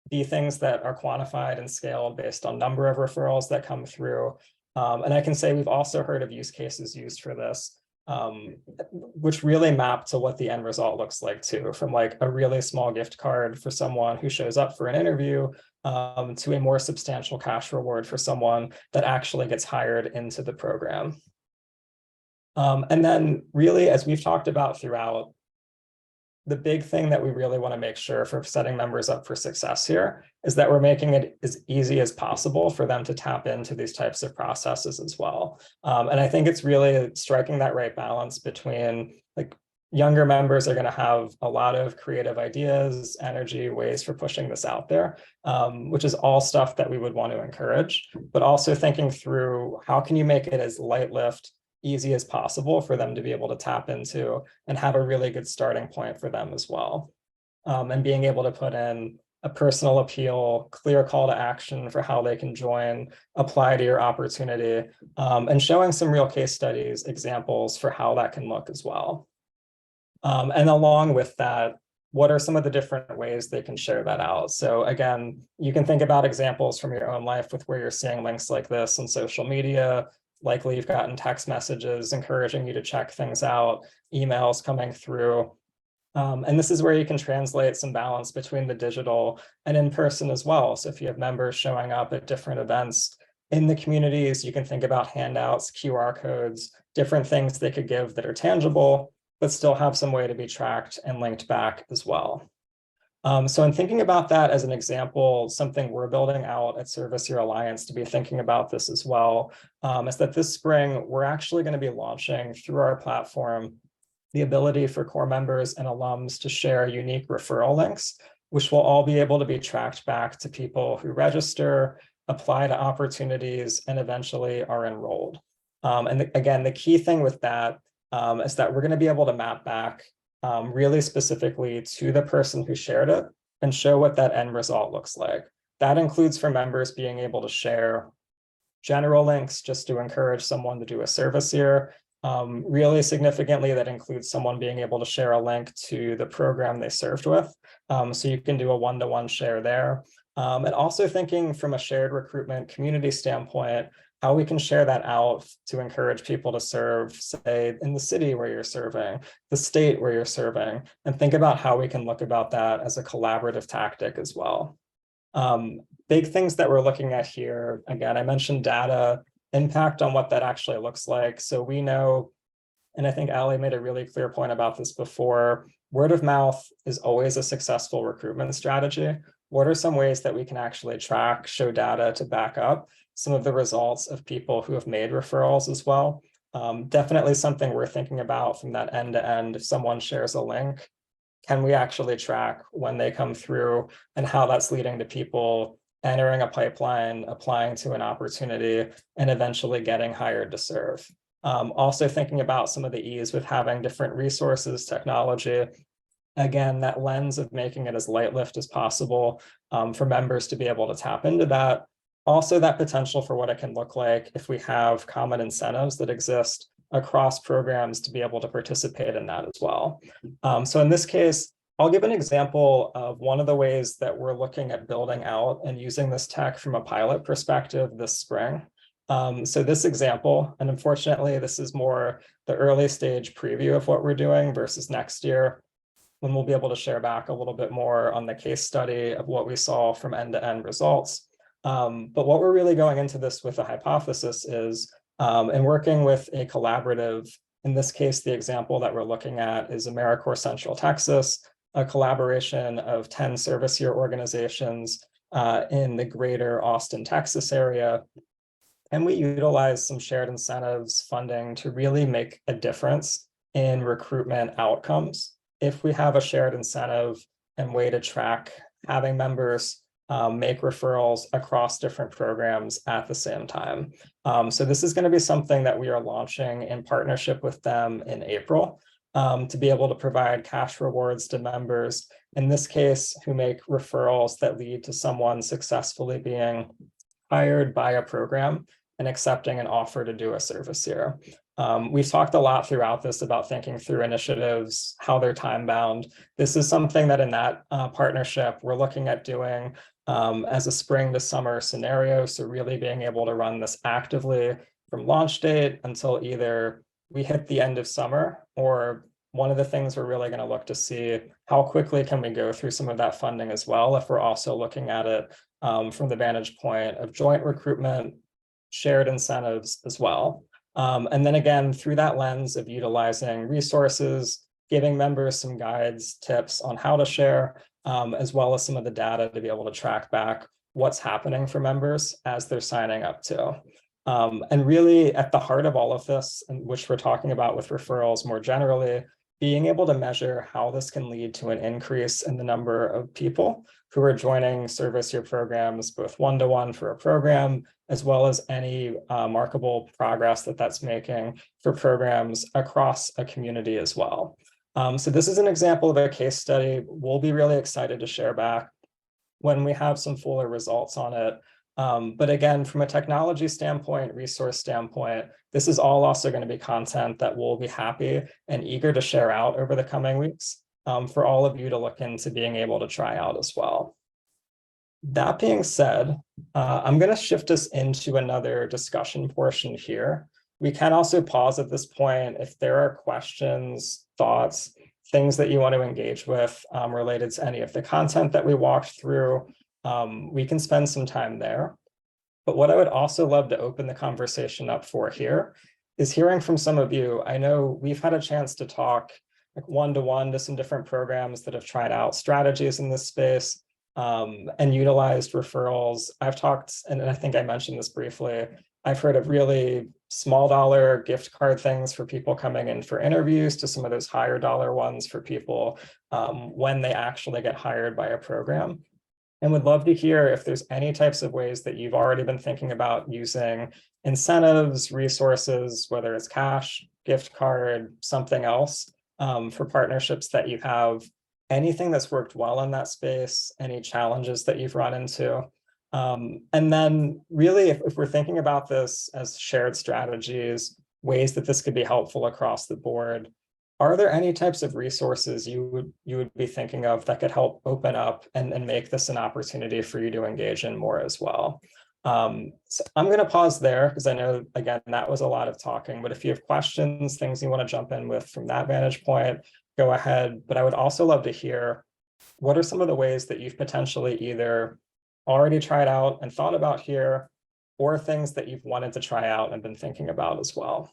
be things that are quantified and scaled based on number of referrals that come through. And I can say we've also heard of use cases used for this, which really map to what the end result looks like too, from like a really small gift card for someone who shows up for an interview to a more substantial cash reward for someone that actually gets hired into the program. And then really, as we've talked about throughout, the big thing that we really want to make sure for setting members up for success here is that we're making it as easy as possible for them to tap into these types of processes as well. And I think it's really striking that right balance between, like, younger members are going to have a lot of creative ideas, energy, ways for pushing this out there, which is all stuff that we would want to encourage, but also thinking through how can you make it as light lift, easy as possible for them to be able to tap into and have a really good starting point for them as well. And being able to put in a personal appeal, clear call to action for how they can join, apply to your opportunity, and showing some real case studies, examples for how that can look as well. And along with that, what are some of the different ways they can share that out? So again, you can think about examples from your own life with where you're seeing links like this on social media. Likely you've gotten text messages encouraging you to check things out, emails coming through. And this is where you can translate some balance between the digital and in person as well. So if you have members showing up at different events in the communities, you can think about handouts, QR codes, different things they could give that are tangible, but still have some way to be tracked and linked back as well. So in thinking about that as an example, something we're building out at Service Year Alliance to be thinking about this as well, is that this spring, we're actually going to be launching through our platform the ability for core members and alums to share unique referral links, which will all be able to be tracked back to people who register, apply to opportunities, and eventually are enrolled. And again, the key thing with that is that we're going to be able to map back really specifically to the person who shared it and show what that end result looks like. That includes for members being able to share general links just to encourage someone to do a service year. Really significantly, that includes someone being able to share a link to the program they served with. So you can do a one-to-one share there. And also thinking from a shared recruitment community standpoint, how we can share that out to encourage people to serve, say, in the city where you're serving, the state where you're serving, and think about how we can look about that as a collaborative tactic as well. Big things that we're looking at here, again, I mentioned data, impact on what that actually looks like. So we know, and I think Ali made a really clear point about this before, word of mouth is always a successful recruitment strategy. What are some ways that we can actually track, show data to back up some of the results of people who have made referrals as well? Definitely something we're thinking about from that end to end. If someone shares a link, can we actually track when they come through and how that's leading to people entering a pipeline, applying to an opportunity, and eventually getting hired to serve. Also thinking about some of the ease with having different resources, technology. Again, that lens of making it as light lift as possible for members to be able to tap into that. Also that potential for what it can look like if we have common incentives that exist across programs to be able to participate in that as well. So in this case, I'll give an example of one of the ways that we're looking at building out and using this tech from a pilot perspective this spring. So this example, and unfortunately, this is more the early stage preview of what we're doing versus next year, when we'll be able to share back a little bit more on the case study of what we saw from end-to-end results. But what we're really going into this with a hypothesis is, and working with a collaborative, in this case, the example that we're looking at is AmeriCorps Central Texas, a collaboration of 10 service year organizations in the greater Austin, Texas area. And we utilize some shared incentives funding to really make a difference in recruitment outcomes. If we have a shared incentive and way to track having members make referrals across different programs at the same time. So this is going to be something that we are launching in partnership with them in April to be able to provide cash rewards to members, in this case, who make referrals that lead to someone successfully being hired by a program and accepting an offer to do a service year. We've talked a lot throughout this about thinking through initiatives, how they're time bound. This is something that in that partnership, we're looking at doing as a spring to summer scenario. So really being able to run this actively from launch date until either we hit the end of summer, or one of the things we're really going to look to see how quickly can we go through some of that funding as well, if we're also looking at it from the vantage point of joint recruitment, shared incentives as well. And then again, through that lens of utilizing resources, giving members some guides, tips on how to share, as well as some of the data to be able to track back what's happening for members as they're signing up to. And really at the heart of all of this, and which we're talking about with referrals more generally, being able to measure how this can lead to an increase in the number of people who are joining service year programs, both one-to-one for a program, as well as any markable progress that that's making for programs across a community as well. So this is an example of a case study. We'll be really excited to share back when we have some fuller results on it. But again, from a technology standpoint, resource standpoint, this is all also going to be content that we'll be happy and eager to share out over the coming weeks for all of you to look into being able to try out as well. That being said, I'm going to shift us into another discussion portion here. We can also pause at this point if there are questions, thoughts, things that you want to engage with related to any of the content that we walked through. We can spend some time there. But what I would also love to open the conversation up for here is hearing from some of you. I know we've had a chance to talk like one-to-one to some different programs that have tried out strategies in this space and utilized referrals. I've talked, and I think I mentioned this briefly, I've heard of really small dollar gift card things for people coming in for interviews to some of those higher dollar ones for people when they actually get hired by a program. And would love to hear if there's any types of ways that you've already been thinking about using incentives, resources, whether it's cash, gift card, something else for partnerships that you have, anything that's worked well in that space, any challenges that you've run into. And then really, if we're thinking about this as shared strategies, ways that this could be helpful across the board, are there any types of resources you would be thinking of that could help open up and make this an opportunity for you to engage in more as well? So I'm going to pause there because I know, again, that was a lot of talking, but if you have questions, things you want to jump in with from that vantage point, go ahead. But I would also love to hear, what are some of the ways that you've potentially either already tried out and thought about here, or things that you've wanted to try out and been thinking about as well?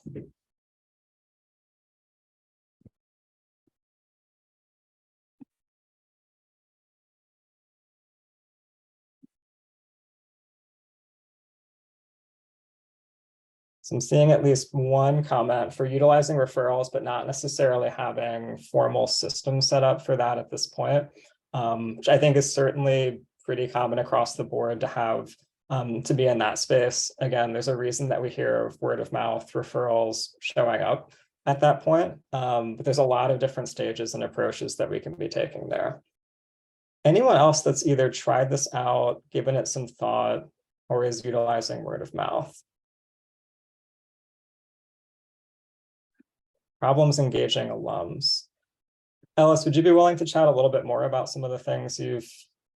So I'm seeing at least one comment for utilizing referrals, but not necessarily having formal systems set up for that at this point, which I think is certainly pretty common across the board to have to be in that space. Again, there's a reason that we hear of word of mouth referrals showing up at that point. But there's a lot of different stages and approaches that we can be taking there. Anyone else that's either tried this out, given it some thought, or is utilizing word of mouth? Problems engaging alums. Ellis, would you be willing to chat a little bit more about some of the things you've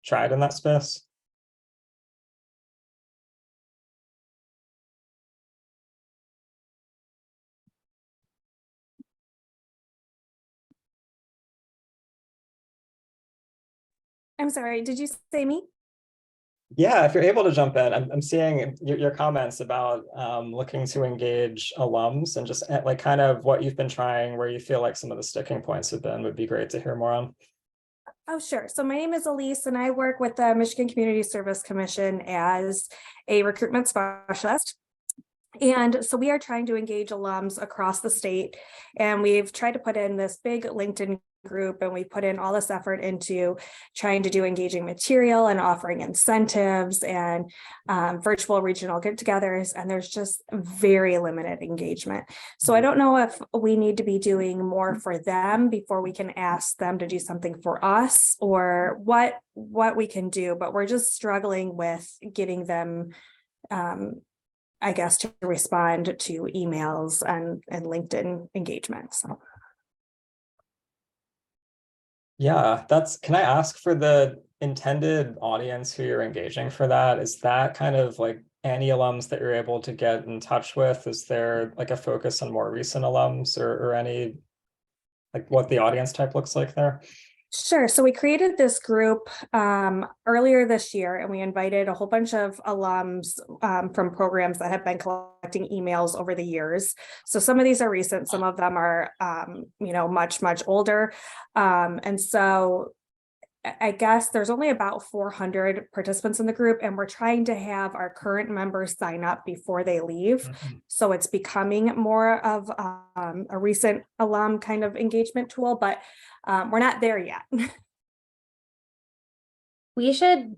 tried in that space? I'm sorry, did you say me? Yeah, if you're able to jump in, I'm seeing your comments about looking to engage alums, and just like kind of what you've been trying, where you feel like some of the sticking points have been, would be great to hear more on. Oh, sure. So my name is Elise and I work with the Michigan Community Service Commission as a recruitment specialist. And so we are trying to engage alums across the state, and we've tried to put in this big LinkedIn group, and we put in all this effort into trying to do engaging material and offering incentives and virtual regional get-togethers, and there's just very limited engagement. So I don't know if we need to be doing more for them before we can ask them to do something for us, or what we can do, but we're just struggling with getting them I guess to respond to emails and LinkedIn engagement. So yeah, can I ask for the intended audience who you're engaging for that? Is that kind of like any alums that you're able to get in touch with? Is there like a focus on more recent alums, or any, like what the audience type looks like there? sure. So we created this group earlier this year, and we invited a whole bunch of alums from programs that have been collecting emails over the years. So some of these are recent, some of them are, much older. And so I guess there's only about 400 participants in the group, and we're trying to have our current members sign up before they leave. Mm-hmm. So it's becoming more of a recent alum kind of engagement tool, but we're not there yet. We should,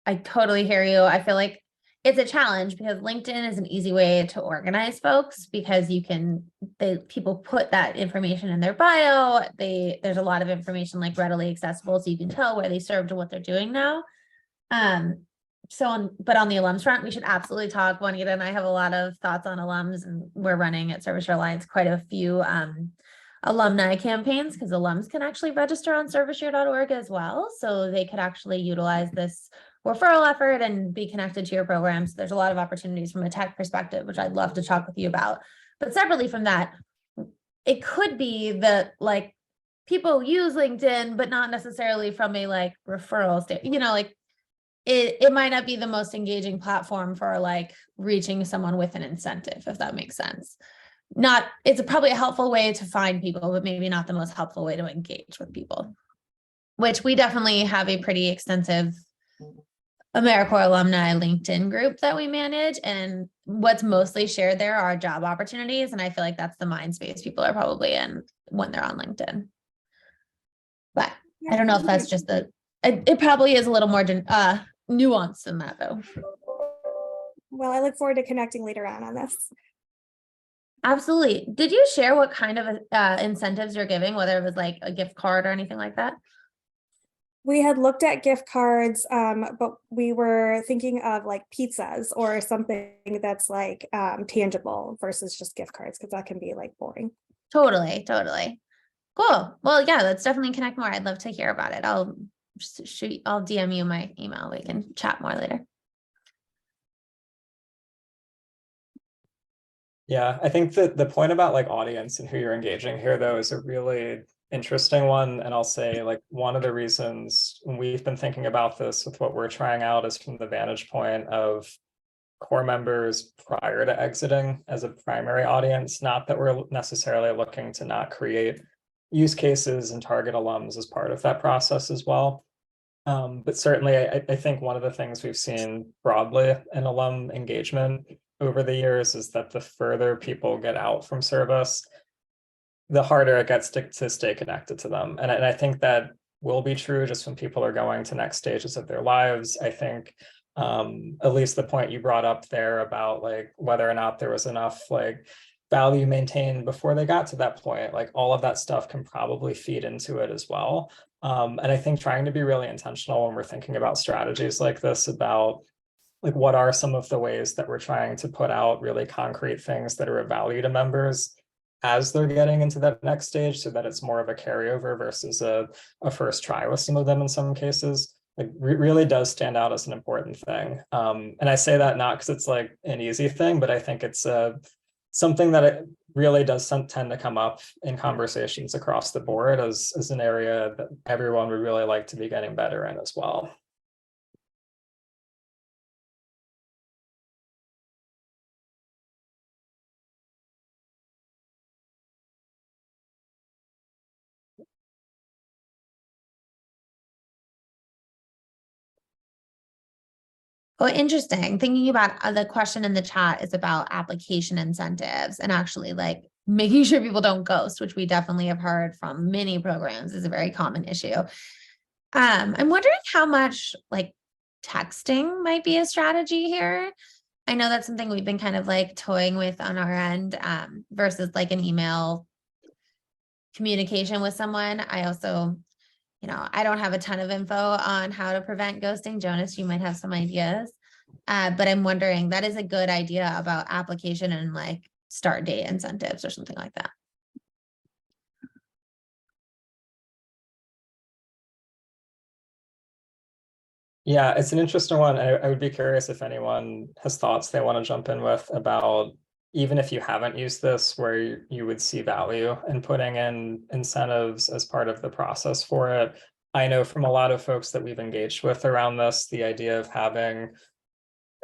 I totally hear you. I feel like it's a challenge because LinkedIn is an easy way to organize folks, because people put that information in their bio. There's a lot of information like readily accessible, so you can tell where they served and what they're doing now. But on the alums front, we should absolutely talk. Juanita and I have a lot of thoughts on alums, and we're running at Service Year Alliance quite a few alumni campaigns, because alums can actually register on serviceyear.org as well. So they could actually utilize this referral effort and be connected to your programs. There's a lot of opportunities from a tech perspective, which I'd love to talk with you about. But separately from that, it could be that like people use LinkedIn, but not necessarily from a like referral like it might not be the most engaging platform for like reaching someone with an incentive, if that makes sense. It's probably a helpful way to find people, but maybe not the most helpful way to engage with people, which we definitely have a pretty extensive AmeriCorps alumni LinkedIn group that we manage, and what's mostly shared there are job opportunities, and I feel like that's the mind space people are probably in when they're on LinkedIn. But I don't know if that's just it probably is a little more nuanced than that though. Well, I look forward to connecting later on this. Absolutely. Did you share what kind of incentives you're giving, whether it was like a gift card or anything like that? We had looked at gift cards, but we were thinking of like pizzas or something that's like tangible versus just gift cards, because that can be like boring. Totally. Cool. Well, yeah, let's definitely connect more. I'd love to hear about it. I'll DM you my email. We can chat more later. Yeah, I think that the point about like audience and who you're engaging here, though, is a really interesting one. And I'll say like one of the reasons when we've been thinking about this with what we're trying out is from the vantage point of core members prior to exiting as a primary audience. Not that we're necessarily looking to not create use cases and target alums as part of that process as well. But certainly I think one of the things we've seen broadly in alum engagement over the years is that the further people get out from service, the harder it gets to stay connected to them. And I think that will be true just when people are going to next stages of their lives. I think at least the point you brought up there about like whether or not there was enough like value maintained before they got to that point, like all of that stuff can probably feed into it as well. And I think trying to be really intentional when we're thinking about strategies like this, about like what are some of the ways that we're trying to put out really concrete things that are of value to members as they're getting into that next stage, so that it's more of a carryover versus a first try with some of them in some cases. Like really does stand out as an important thing. And I say that not because it's like an easy thing, but I think it's something that it really does tend to come up in conversations across the board as an area that everyone would really like to be getting better in as well. Oh, interesting. Thinking about the question in the chat is about application incentives and actually like making sure people don't ghost, which we definitely have heard from many programs is a very common issue. I'm wondering how much like texting might be a strategy here. I know that's something we've been kind of like toying with on our end versus like an email communication with someone. I also, I don't have a ton of info on how to prevent ghosting. Jonas, you might have some ideas. But I'm wondering, that is a good idea about application and like start date incentives or something like that. Yeah, it's an interesting one. I would be curious if anyone has thoughts they want to jump in with about, even if you haven't used this, where you would see value in putting in incentives as part of the process for it. I know from a lot of folks that we've engaged with around this, the idea of having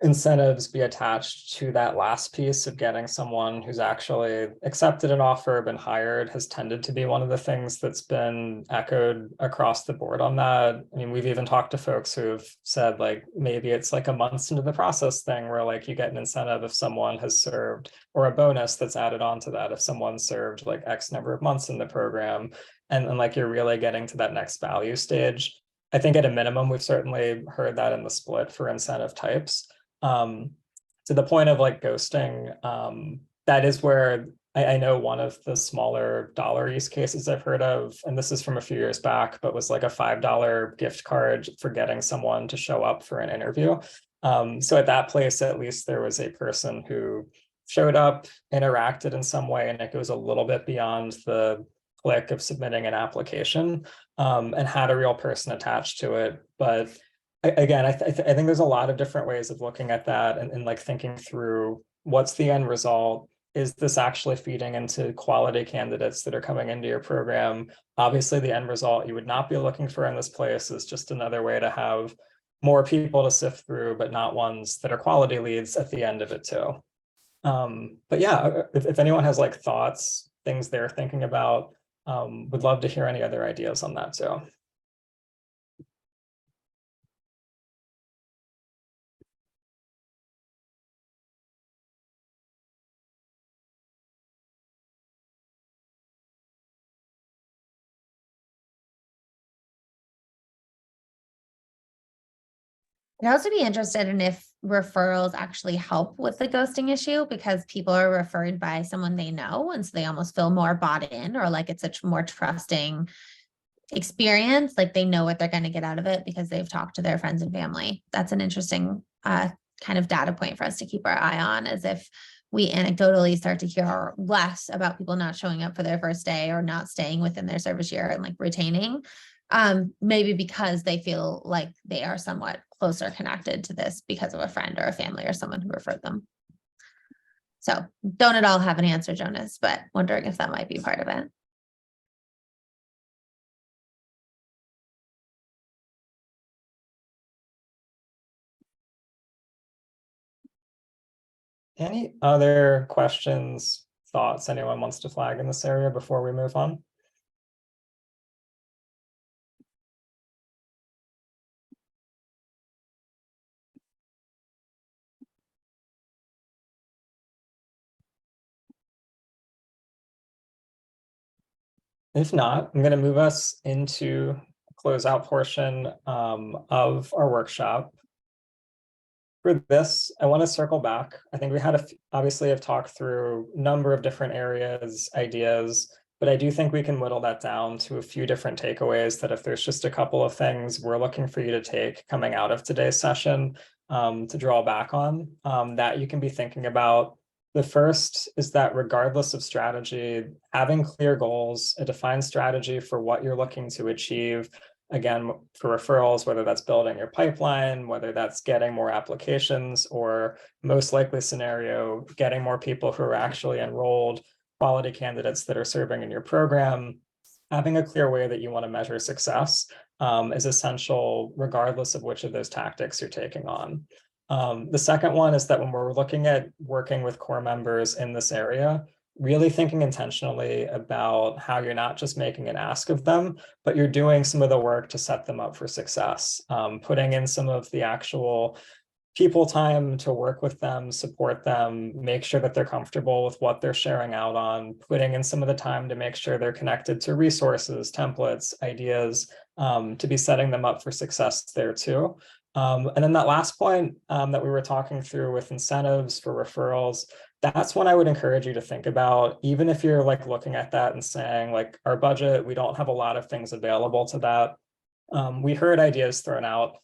incentives be attached to that last piece of getting someone who's actually accepted an offer, been hired, has tended to be one of the things that's been echoed across the board on that. I mean, we've even talked to folks who've said like, maybe it's like a months into the process thing where like you get an incentive if someone has served, or a bonus that's added on to that if someone served like X number of months in the program. And like you're really getting to that next value stage. I think at a minimum, we've certainly heard that in the split for incentive types. To the point of like ghosting, that is where I know one of the smaller dollar use cases I've heard of, and this is from a few years back, but was like a $5 gift card for getting someone to show up for an interview. So at that place, at least there was a person who showed up, interacted in some way, and it goes a little bit beyond the click of submitting an application, and had a real person attached to it. But again, I think there's a lot of different ways of looking at that and like thinking through what's the end result. Is this actually feeding into quality candidates that are coming into your program? Obviously, the end result you would not be looking for in this place is just another way to have more people to sift through, but not ones that are quality leads at the end of it too. But yeah, if anyone has like thoughts, things they're thinking about, would love to hear any other ideas on that too. I'd also be interested in if referrals actually help with the ghosting issue, because people are referred by someone they know, and so they almost feel more bought in, or like it's a more trusting experience, like they know what they're going to get out of it because they've talked to their friends and family. That's an interesting kind of data point for us to keep our eye on, as if we anecdotally start to hear less about people not showing up for their first day or not staying within their service year and like retaining, maybe because they feel like they are somewhat closer connected to this because of a friend or a family or someone who referred them. So don't at all have an answer, Jonas, but wondering if that might be part of it. Any other questions, thoughts anyone wants to flag in this area before we move on? If not, I'm going to move us into closeout portion of our workshop. For this, I want to circle back. I think we had obviously have talked through a number of different areas, ideas, but I do think we can whittle that down to a few different takeaways that if there's just a couple of things we're looking for you to take coming out of today's session to draw back on that you can be thinking about. The first is that regardless of strategy, having clear goals, a defined strategy for what you're looking to achieve, again, for referrals, whether that's building your pipeline, whether that's getting more applications, or most likely scenario, getting more people who are actually enrolled, quality candidates that are serving in your program, having a clear way that you want to measure success is essential regardless of which of those tactics you're taking on. The second one is that when we're looking at working with core members in this area, really thinking intentionally about how you're not just making an ask of them, but you're doing some of the work to set them up for success, putting in some of the actual people time to work with them, support them, make sure that they're comfortable with what they're sharing out on, putting in some of the time to make sure they're connected to resources, templates, ideas, to be setting them up for success there too. And then that last point that we were talking through with incentives for referrals, that's when I would encourage you to think about, even if you're like looking at that and saying like our budget, we don't have a lot of things available to that. We heard ideas thrown out,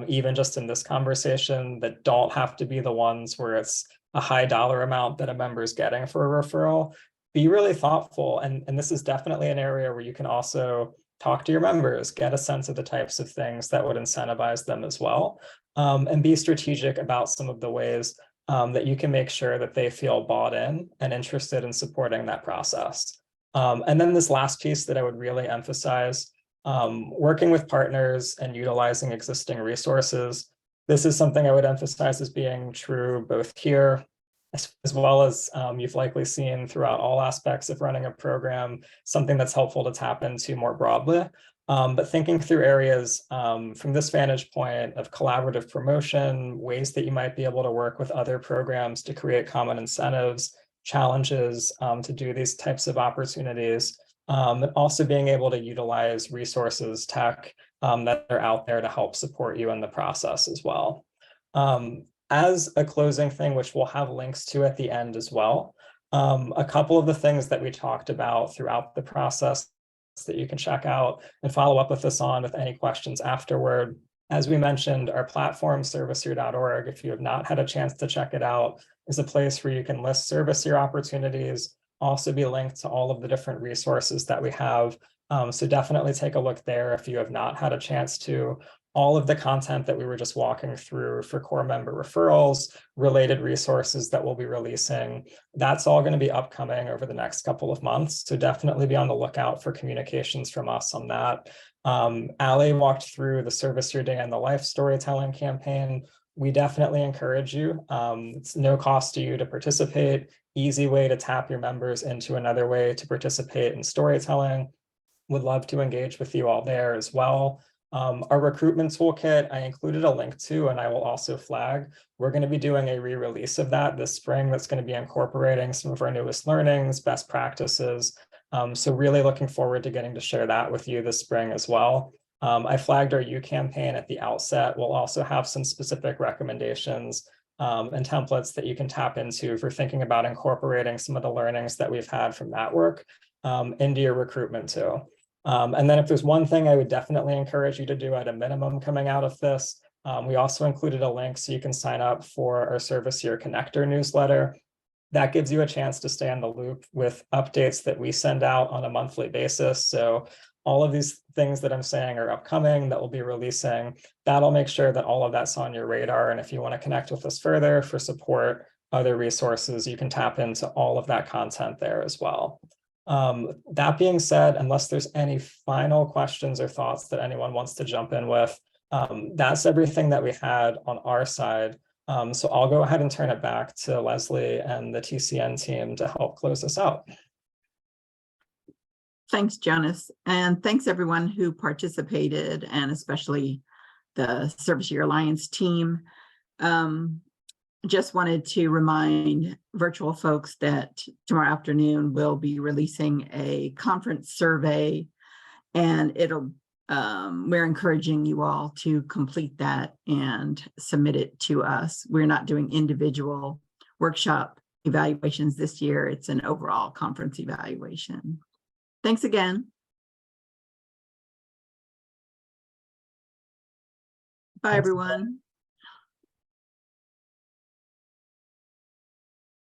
even just in this conversation, that don't have to be the ones where it's a high dollar amount that a member is getting for a referral. Be really thoughtful. And this is definitely an area where you can also talk to your members, get a sense of the types of things that would incentivize them as well, and be strategic about some of the ways that you can make sure that they feel bought in and interested in supporting that process. And then this last piece that I would really emphasize, working with partners and utilizing existing resources. This is something I would emphasize as being true both here, as well as you've likely seen throughout all aspects of running a program, something that's helpful to tap into more broadly. But thinking through areas from this vantage point of collaborative promotion, ways that you might be able to work with other programs to create common incentives, challenges to do these types of opportunities, and also being able to utilize resources, tech that are out there to help support you in the process as well. As a closing thing, which we'll have links to at the end as well, a couple of the things that we talked about throughout the process that you can check out and follow up with us on with any questions afterward. As we mentioned, our platform, serviceyear.org, if you have not had a chance to check it out, is a place where you can list service year opportunities, also be linked to all of the different resources that we have. So definitely take a look there if you have not had a chance to. All of the content that we were just walking through for core member referrals, related resources that we'll be releasing, that's all going to be upcoming over the next couple of months. So definitely be on the lookout for communications from us on that. Ali walked through the Service Your Day and the Life storytelling campaign. We definitely encourage you. It's no cost to you to participate. Easy way to tap your members into another way to participate in storytelling. Would love to engage with you all there as well. Our recruitment toolkit, I included a link to, and I will also flag. We're going to be doing a re-release of that this spring that's going to be incorporating some of our newest learnings, best practices. So really looking forward to getting to share that with you this spring as well. I flagged our U campaign at the outset. We'll also have some specific recommendations and templates that you can tap into for thinking about incorporating some of the learnings that we've had from that work into your recruitment too. And then if there's one thing I would definitely encourage you to do at a minimum coming out of this, we also included a link so you can sign up for our Service Year Connector newsletter. That gives you a chance to stay on the loop with updates that we send out on a monthly basis. So all of these things that I'm saying are upcoming that we'll be releasing. That'll make sure that all of that's on your radar. And if you want to connect with us further for support, other resources, you can tap into all of that content there as well. That being said, unless there's any final questions or thoughts that anyone wants to jump in with, that's everything that we had on our side. So I'll go ahead and turn it back to Leslie and the TCN team to help close this out. Thanks, Jonas. And thanks everyone who participated, and especially the Service Year Alliance team. Just wanted to remind virtual folks that tomorrow afternoon we'll be releasing a conference survey, and it'll we're encouraging you all to complete that and submit it to us. We're not doing individual workshop evaluations this year. It's an overall conference evaluation. Thanks again. Bye, Thanks. everyone.